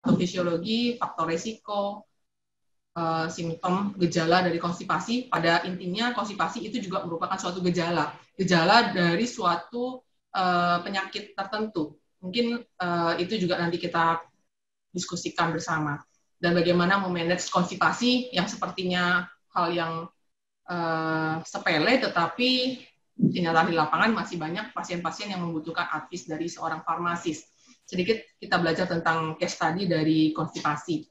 patofisiologi, faktor resiko, simptom, gejala dari konstipasi. Pada intinya konstipasi itu juga merupakan suatu gejala dari suatu penyakit tertentu. Mungkin itu juga nanti kita diskusikan bersama. Dan bagaimana memanage konstipasi yang sepertinya hal yang sepele, tetapi ternyata di lapangan masih banyak pasien-pasien yang membutuhkan advice dari seorang farmasis. Sedikit kita belajar tentang case study dari konstipasi.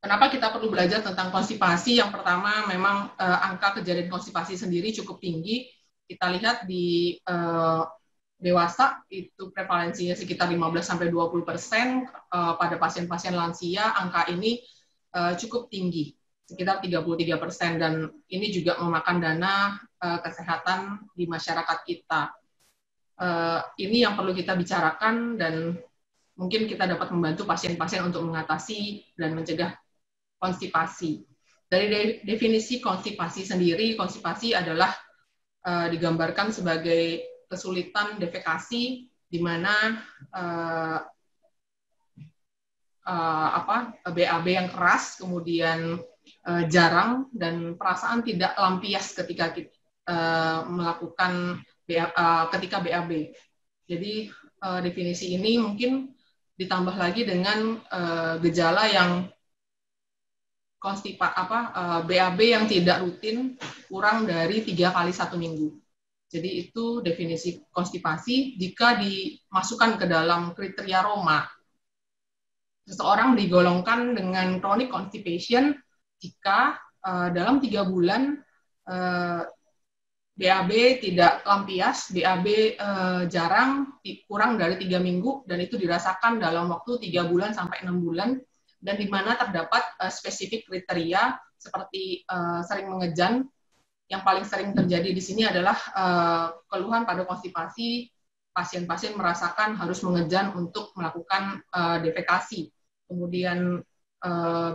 Kenapa kita perlu belajar tentang konstipasi? Yang pertama, memang angka kejadian konstipasi sendiri cukup tinggi. Kita lihat di dewasa itu prevalensinya sekitar 15-20%, pada pasien-pasien lansia angka ini cukup tinggi, sekitar 33%, dan ini juga memakan dana kesehatan di masyarakat kita. Ini yang perlu kita bicarakan dan mungkin kita dapat membantu pasien-pasien untuk mengatasi dan mencegah konstipasi. Dari definisi konstipasi sendiri, konstipasi adalah digambarkan sebagai kesulitan defekasi, di mana BAB yang keras, kemudian jarang, dan perasaan tidak lampias ketika melakukan ketika BAB. Jadi definisi ini mungkin ditambah lagi dengan gejala yang BAB yang tidak rutin kurang dari 3 kali 1 minggu. Jadi itu definisi konstipasi. Jika dimasukkan ke dalam kriteria Roma, seseorang digolongkan dengan chronic constipation jika dalam 3 bulan BAB tidak lampias, BAB jarang, kurang dari 3 minggu, dan itu dirasakan dalam waktu 3 bulan sampai 6 bulan, dan di mana terdapat spesifik kriteria seperti sering mengejan. Yang paling sering terjadi di sini adalah keluhan pada konstipasi, pasien-pasien merasakan harus mengejan untuk melakukan defekasi. Kemudian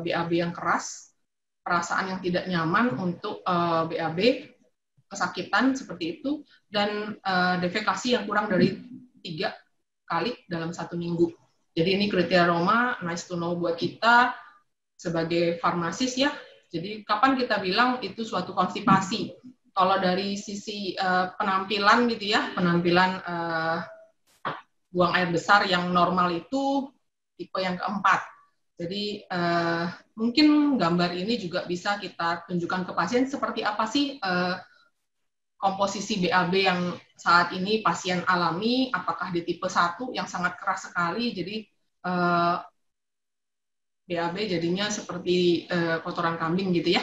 BAB yang keras, perasaan yang tidak nyaman untuk BAB, kesakitan seperti itu, dan defekasi yang kurang dari 3 kali dalam 1 minggu. Jadi ini kriteria Roma, nice to know buat kita sebagai farmasis ya. Jadi kapan kita bilang itu suatu konstipasi? Kalau dari sisi penampilan gitu ya, penampilan buang air besar yang normal itu tipe yang keempat. Jadi mungkin gambar ini juga bisa kita tunjukkan ke pasien seperti apa sih komposisi BAB yang saat ini pasien alami, apakah di tipe 1 yang sangat keras sekali, jadi BAB jadinya seperti kotoran kambing gitu ya.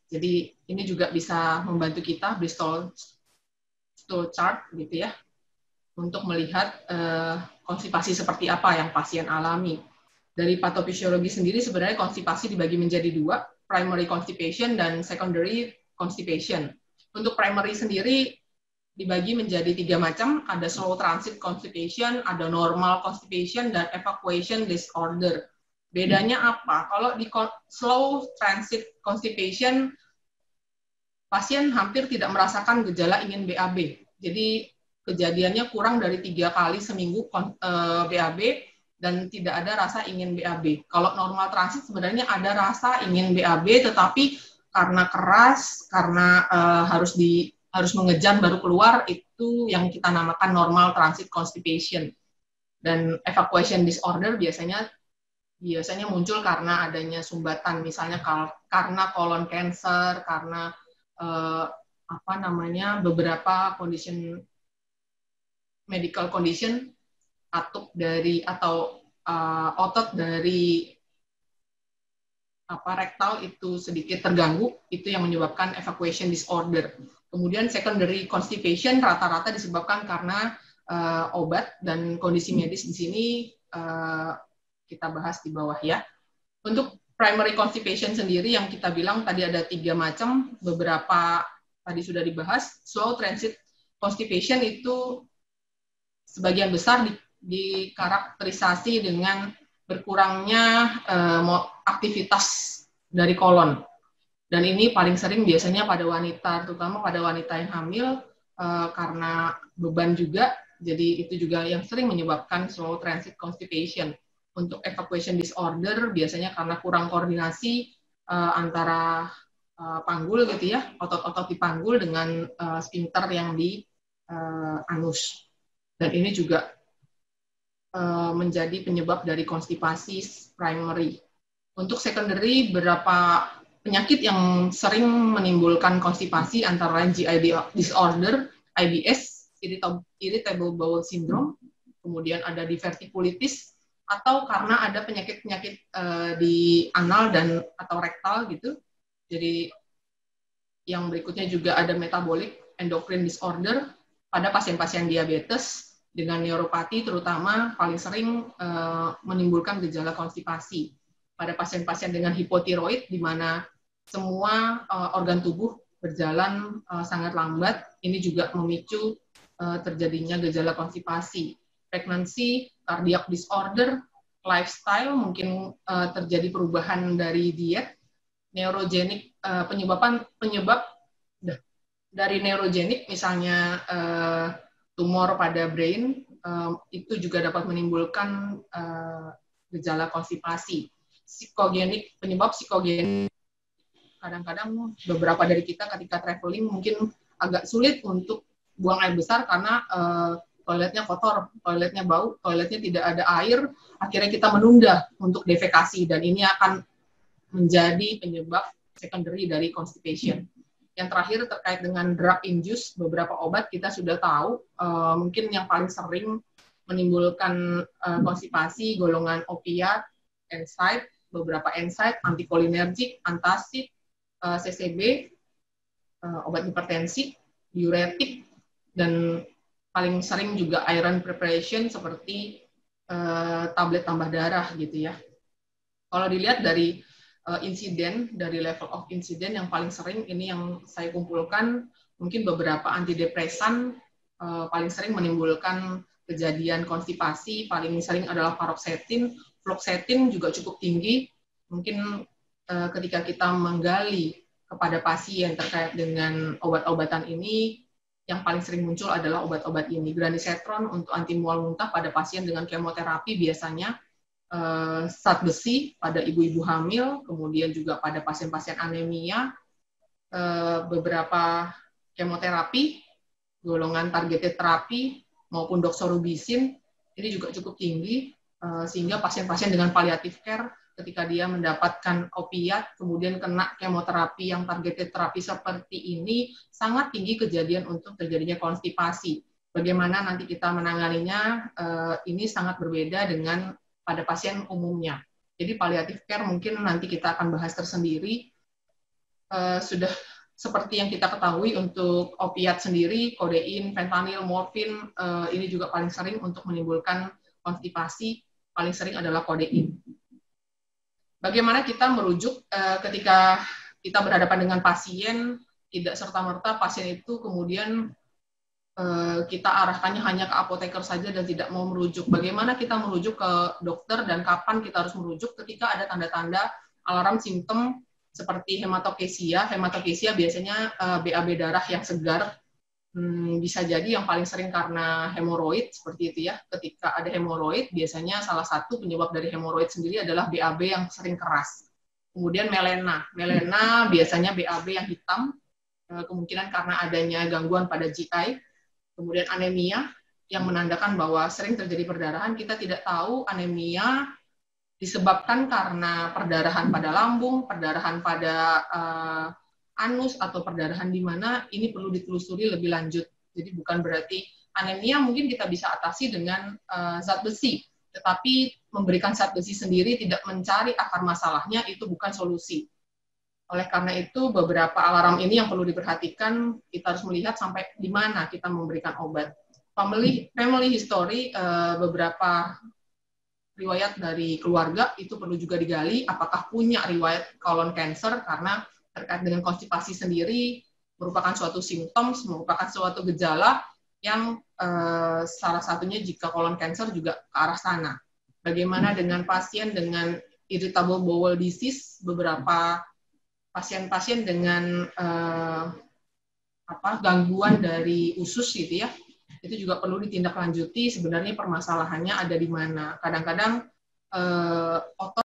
Jadi ini juga bisa membantu kita Bristol stool chart gitu ya, untuk melihat konstipasi seperti apa yang pasien alami. Dari patofisiologi sendiri sebenarnya konstipasi dibagi menjadi 2, primary constipation dan secondary constipation. Untuk primary sendiri dibagi menjadi 3 macam, ada slow transit constipation, ada normal constipation, dan evacuation disorder. Bedanya apa? Kalau di slow transit constipation, pasien hampir tidak merasakan gejala ingin BAB. Jadi kejadiannya kurang dari 3 kali seminggu BAB, dan tidak ada rasa ingin BAB. Kalau normal transit sebenarnya ada rasa ingin BAB, tetapi karena keras, karena harus mengejan baru keluar, itu yang kita namakan normal transit constipation. Dan evacuation disorder biasanya muncul karena adanya sumbatan, misalnya karena colon cancer, karena beberapa medical condition, atau otot dari rektal itu sedikit terganggu, itu yang menyebabkan evacuation disorder. Kemudian secondary constipation rata-rata disebabkan karena obat, dan kondisi medis di sini kita bahas di bawah ya. Untuk primary constipation sendiri yang kita bilang tadi ada 3 macam, beberapa tadi sudah dibahas. Slow transit constipation itu sebagian besar dikarakterisasi dengan berkurangnya aktivitas dari kolon. Dan ini paling sering biasanya pada wanita, terutama pada wanita yang hamil, karena beban juga, jadi itu juga yang sering menyebabkan slow transit constipation. Untuk evacuation disorder biasanya karena kurang koordinasi antara panggul gitu ya, otot-otot di panggul dengan sphincter yang di anus. Dan ini juga menjadi penyebab dari konstipasi primary. Untuk secondary, beberapa penyakit yang sering menimbulkan konstipasi antara lain GI disorder, IBS, irritable bowel syndrome, kemudian ada diverticulitis, atau karena ada penyakit-penyakit di anal dan atau rektal gitu. Jadi yang berikutnya juga ada metabolic endocrine disorder pada pasien-pasien diabetes dengan neuropati, terutama paling sering menimbulkan gejala konstipasi. Pada pasien-pasien dengan hipotiroid, di mana semua organ tubuh berjalan sangat lambat, ini juga memicu terjadinya gejala konstipasi. Pregnancy, cardiac disorder, lifestyle, mungkin terjadi perubahan dari diet, neurogenik, penyebab dari neurogenik, misalnya tumor pada brain, itu juga dapat menimbulkan gejala konstipasi. Psikogenik, penyebab psikogenik, kadang-kadang beberapa dari kita ketika traveling mungkin agak sulit untuk buang air besar karena toiletnya kotor, toiletnya bau, toiletnya tidak ada air, akhirnya kita menunda untuk defekasi, dan ini akan menjadi penyebab secondary dari constipation. Yang terakhir terkait dengan drug induced, beberapa obat kita sudah tahu, mungkin yang paling sering menimbulkan konstipasi golongan opiat, NSAID, beberapa NSAID, antikolinergik, antacid, CCB, obat hipertensi, diuretik, dan paling sering juga iron preparation seperti tablet tambah darah gitu ya. Kalau dilihat dari insiden, dari level of insiden yang paling sering ini yang saya kumpulkan, mungkin beberapa antidepresan paling sering menimbulkan kejadian konstipasi, paling sering adalah paroxetin, fluoxetine juga cukup tinggi. Mungkin ketika kita menggali kepada pasien terkait dengan obat-obatan ini, yang paling sering muncul adalah obat-obat ini. Granisetron untuk anti mual muntah pada pasien dengan kemoterapi biasanya, zat besi pada ibu-ibu hamil, kemudian juga pada pasien-pasien anemia, beberapa kemoterapi, golongan targeted terapi, maupun doxorubicin, ini juga cukup tinggi, sehingga pasien-pasien dengan palliative care, ketika dia mendapatkan opiat, kemudian kena kemoterapi yang targeted terapi seperti ini, sangat tinggi kejadian untuk terjadinya konstipasi. Bagaimana nanti kita menanganinya, ini sangat berbeda dengan pada pasien umumnya. Jadi palliative care mungkin nanti kita akan bahas tersendiri. Sudah seperti yang kita ketahui untuk opiat sendiri, kodein, fentanyl, morfin, ini juga paling sering untuk menimbulkan konstipasi, paling sering adalah kodein. Bagaimana kita merujuk ketika kita berhadapan dengan pasien, tidak serta-merta pasien itu kemudian kita arahkannya hanya ke apoteker saja dan tidak mau merujuk. Bagaimana kita merujuk ke dokter dan kapan kita harus merujuk ketika ada tanda-tanda alarm simptom seperti hematokesia. Hematokesia biasanya BAB darah yang segar. Bisa jadi yang paling sering karena hemoroid, seperti itu ya. Ketika ada hemoroid, biasanya salah satu penyebab dari hemoroid sendiri adalah BAB yang sering keras. Kemudian melena. Melena biasanya BAB yang hitam, kemungkinan karena adanya gangguan pada GI. Kemudian anemia, yang menandakan bahwa sering terjadi perdarahan. Kita tidak tahu anemia disebabkan karena perdarahan pada lambung, perdarahan pada anus, atau perdarahan di mana, ini perlu ditelusuri lebih lanjut. Jadi bukan berarti anemia mungkin kita bisa atasi dengan zat besi, tetapi memberikan zat besi sendiri tidak mencari akar masalahnya, itu bukan solusi. Oleh karena itu, beberapa alarm ini yang perlu diperhatikan, kita harus melihat sampai di mana kita memberikan obat. Family history, beberapa riwayat dari keluarga, itu perlu juga digali, apakah punya riwayat colon cancer, karena terkait dengan konstipasi sendiri, merupakan suatu simptom, merupakan suatu gejala, yang salah satunya jika colon cancer juga ke arah sana. Bagaimana dengan pasien dengan irritable bowel disease, beberapa pasien-pasien dengan gangguan dari usus gitu ya, itu juga perlu ditindaklanjuti. Sebenarnya permasalahannya ada di mana. Kadang-kadang otot